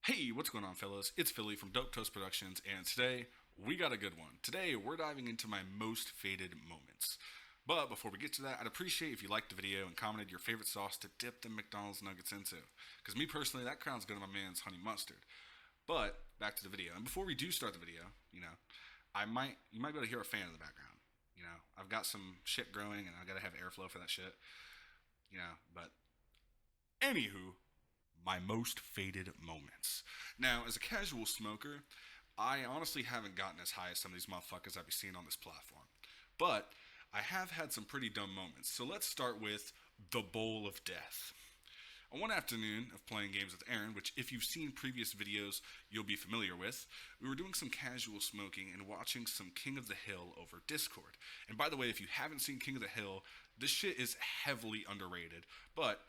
Hey, what's going on, fellas? It's Philly from Dope Toast Productions, and today we got a good one. Today we're diving into my most faded moments. But before we get to that, I'd appreciate if you liked the video and commented your favorite sauce to dip the McDonald's nuggets into. Because me personally, that crown's good on my man's honey mustard. But back to the video. And before we do start the video, you might be able to hear a fan in the background. I've got some shit growing and I gotta have airflow for that shit. But anywho, my most faded moments. Now, as a casual smoker, I honestly haven't gotten as high as some of these motherfuckers I've been seeing on this platform. But I have had some pretty dumb moments. So let's start with the Bowl of Death. On one afternoon of playing games with Aaron, which if you've seen previous videos, you'll be familiar with, we were doing some casual smoking and watching some King of the Hill over Discord. And by the way, if you haven't seen King of the Hill, this shit is heavily underrated. But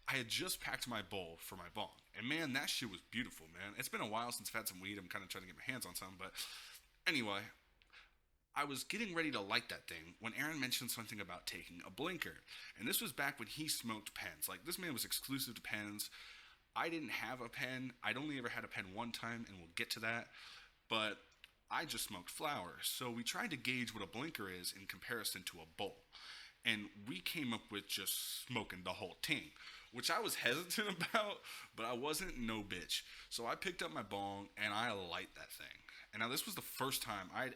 I had just packed my bowl for my bong. And man, that shit was beautiful, man. It's been a while since I've had some weed. I'm kind of trying to get my hands on some. But anyway, I was getting ready to light that thing when Aaron mentioned something about taking a blinker. And this was back when he smoked pens. Like, this man was exclusive to pens. I didn't have a pen. I'd only ever had a pen one time, and we'll get to that. But I just smoked flowers. So we tried to gauge what a blinker is in comparison to a bowl. And we came up with just smoking the whole ting, which I was hesitant about, but I wasn't no bitch. So I picked up my bong and I light that thing. And now this was the first time I'd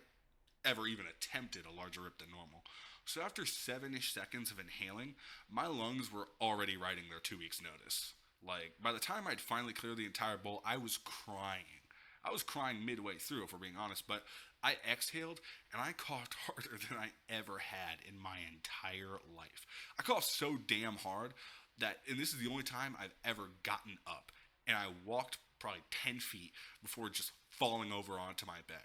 ever even attempted a larger rip than normal. So after 7-ish seconds of inhaling, my lungs were already writing their 2 weeks notice. Like, by the time I'd finally cleared the entire bowl, I was crying. I was crying midway through, if we're being honest, but I exhaled and I coughed harder than I ever had in my entire life. I coughed so damn hard that, and this is the only time I've ever gotten up, and I walked probably 10 feet before just falling over onto my bed.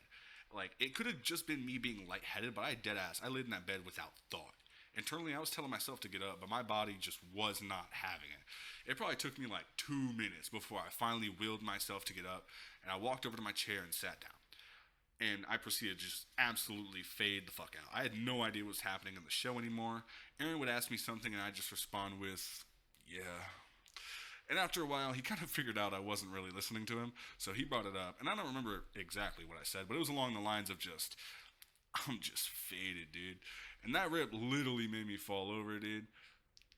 Like, it could have just been me being lightheaded, but I dead ass. I laid in that bed without thought. Internally, I was telling myself to get up, but my body just was not having it. It probably took me like 2 minutes before I finally willed myself to get up, and I walked over to my chair and sat down. And I proceeded to just absolutely fade the fuck out. I had no idea what was happening in the show anymore. Aaron would ask me something, and I'd just respond with, yeah. And after a while, he kind of figured out I wasn't really listening to him, so he brought it up. And I don't remember exactly what I said, but it was along the lines of just, I'm just faded, dude. And that rip literally made me fall over, dude.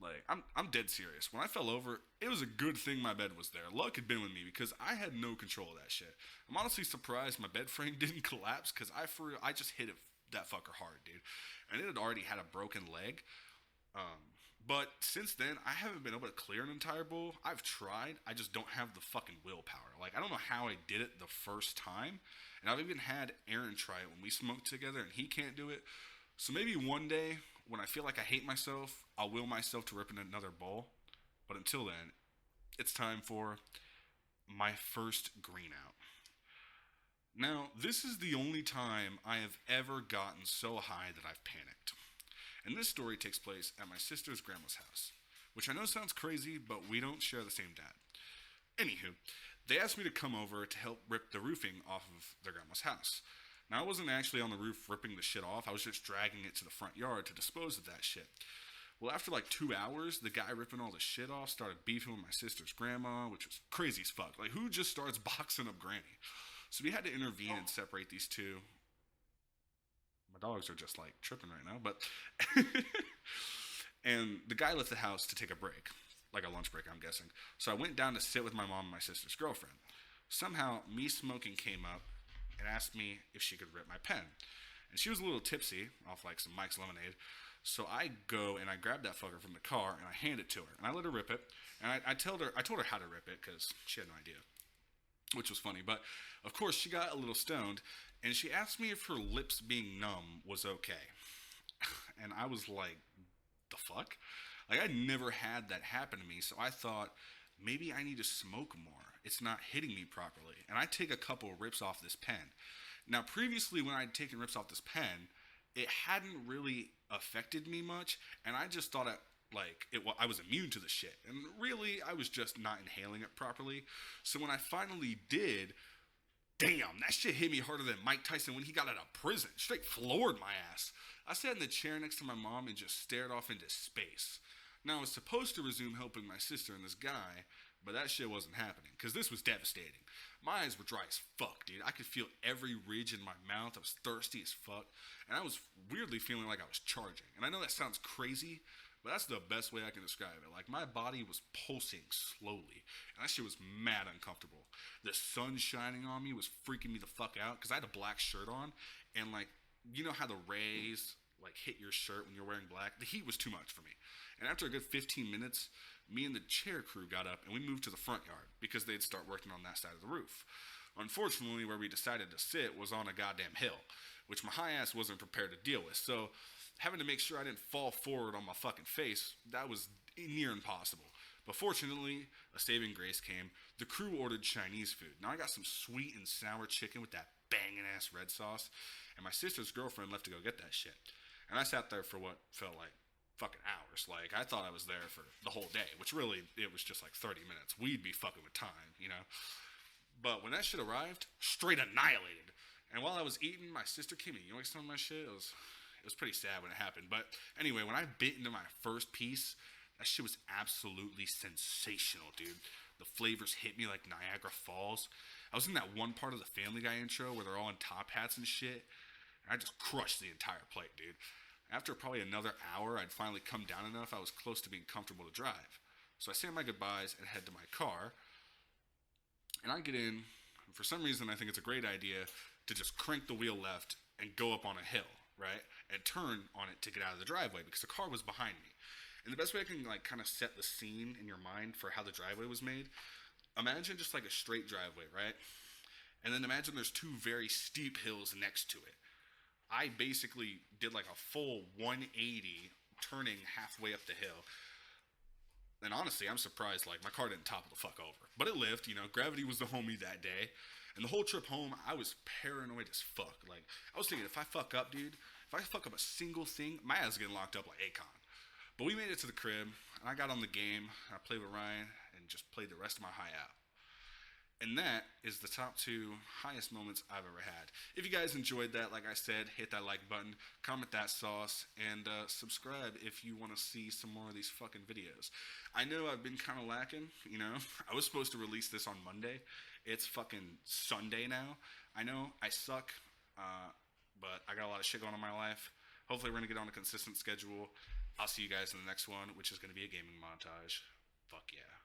Like, I'm dead serious. When I fell over, it was a good thing my bed was there. Luck had been with me because I had no control of that shit. I'm honestly surprised my bed frame didn't collapse because I just hit it that fucker hard, dude. And it had already had a broken leg. But since then, I haven't been able to clear an entire bowl. I've tried. I just don't have the fucking willpower. Like, I don't know how I did it the first time. And I've even had Aaron try it when we smoked together, and he can't do it. So maybe one day, when I feel like I hate myself, I'll will myself to rip in another bowl. But until then, it's time for my first green out. Now, this is the only time I have ever gotten so high that I've panicked. And this story takes place at my sister's grandma's house, which I know sounds crazy, but we don't share the same dad. Anywho, they asked me to come over to help rip the roofing off of their grandma's house. Now, I wasn't actually on the roof ripping the shit off, I was just dragging it to the front yard to dispose of that shit. Well, after like 2 hours, the guy ripping all the shit off started beefing with my sister's grandma, which was crazy as fuck. Like, who just starts boxing up Granny? So we had to intervene and separate these two. My dogs are just like tripping right now, but and the guy left the house to take a break, like a lunch break, I'm guessing. So I went down to sit with my mom and my sister's girlfriend. Somehow, me smoking came up and asked me if she could rip my pen. And she was a little tipsy off like some Mike's lemonade. So I go and I grab that fucker from the car and I hand it to her and I let her rip it. And I told her how to rip it because she had no idea, which was funny. But of course, she got a little stoned and she asked me if her lips being numb was okay. And I was like, the fuck? Like, I never had that happen to me, so I thought maybe I need to smoke more. It's not hitting me properly. And I take a couple of rips off this pen. Now, previously, when I'd taken rips off this pen, it hadn't really affected me much, and I just thought I was immune to the shit. And really, I was just not inhaling it properly. So when I finally did, damn, that shit hit me harder than Mike Tyson when he got out of prison. Straight floored my ass. I sat in the chair next to my mom and just stared off into space. Now, I was supposed to resume helping my sister and this guy, But that shit wasn't happening because this was devastating. My eyes were dry as fuck, dude. I could feel every ridge in my mouth. I was thirsty as fuck. And I was weirdly feeling like I was charging. And I know that sounds crazy, but that's the best way I can describe it. Like, my body was pulsing slowly. And that shit was mad uncomfortable. The sun shining on me was freaking me the fuck out because I had a black shirt on. And, like, you know how the rays, like, hit your shirt when you're wearing black? The heat was too much for me. And after a good 15 minutes, me and the chair crew got up and we moved to the front yard because they'd start working on that side of the roof. Unfortunately, where we decided to sit was on a goddamn hill, which my high ass wasn't prepared to deal with. So having to make sure I didn't fall forward on my fucking face, that was near impossible. But fortunately, a saving grace came. The crew ordered Chinese food. Now I got some sweet and sour chicken with that banging ass red sauce, and my sister's girlfriend left to go get that shit. And I sat there for what felt like fucking hours. Like, I thought I was there for the whole day, which really, it was just like 30 minutes. We'd be fucking with time, you know? But when that shit arrived, straight annihilated. And while I was eating, my sister came and yoinked some of my shit. It was pretty sad when it happened. But anyway, when I bit into my first piece, that shit was absolutely sensational, dude. The flavors hit me like Niagara Falls. I was in that one part of the Family Guy intro where they're all in top hats and shit. And I just crushed the entire plate, dude. After probably another hour, I'd finally come down enough I was close to being comfortable to drive. So I say my goodbyes and head to my car. And I get in. And for some reason, I think it's a great idea to just crank the wheel left and go up on a hill, right? And turn on it to get out of the driveway because the car was behind me. And the best way I can like kind of set the scene in your mind for how the driveway was made, imagine just like a straight driveway, right? And then imagine there's two very steep hills next to it. I basically did like a full 180 turning halfway up the hill. And honestly, I'm surprised, like, my car didn't topple the fuck over. But it lived, you know, gravity was the homie that day. And the whole trip home, I was paranoid as fuck. Like, I was thinking, if I fuck up, dude, if I fuck up a single thing, my ass is getting locked up like Akon. But we made it to the crib, and I got on the game, I played with Ryan, and just played the rest of my high out. And that is the top 2 highest moments I've ever had. If you guys enjoyed that, like I said, hit that like button, comment that sauce, and subscribe if you want to see some more of these fucking videos. I know I've been kind of lacking, you know. I was supposed to release this on Monday. It's fucking Sunday now. I know, I suck, but I got a lot of shit going on in my life. Hopefully we're going to get on a consistent schedule. I'll see you guys in the next one, which is going to be a gaming montage. Fuck yeah.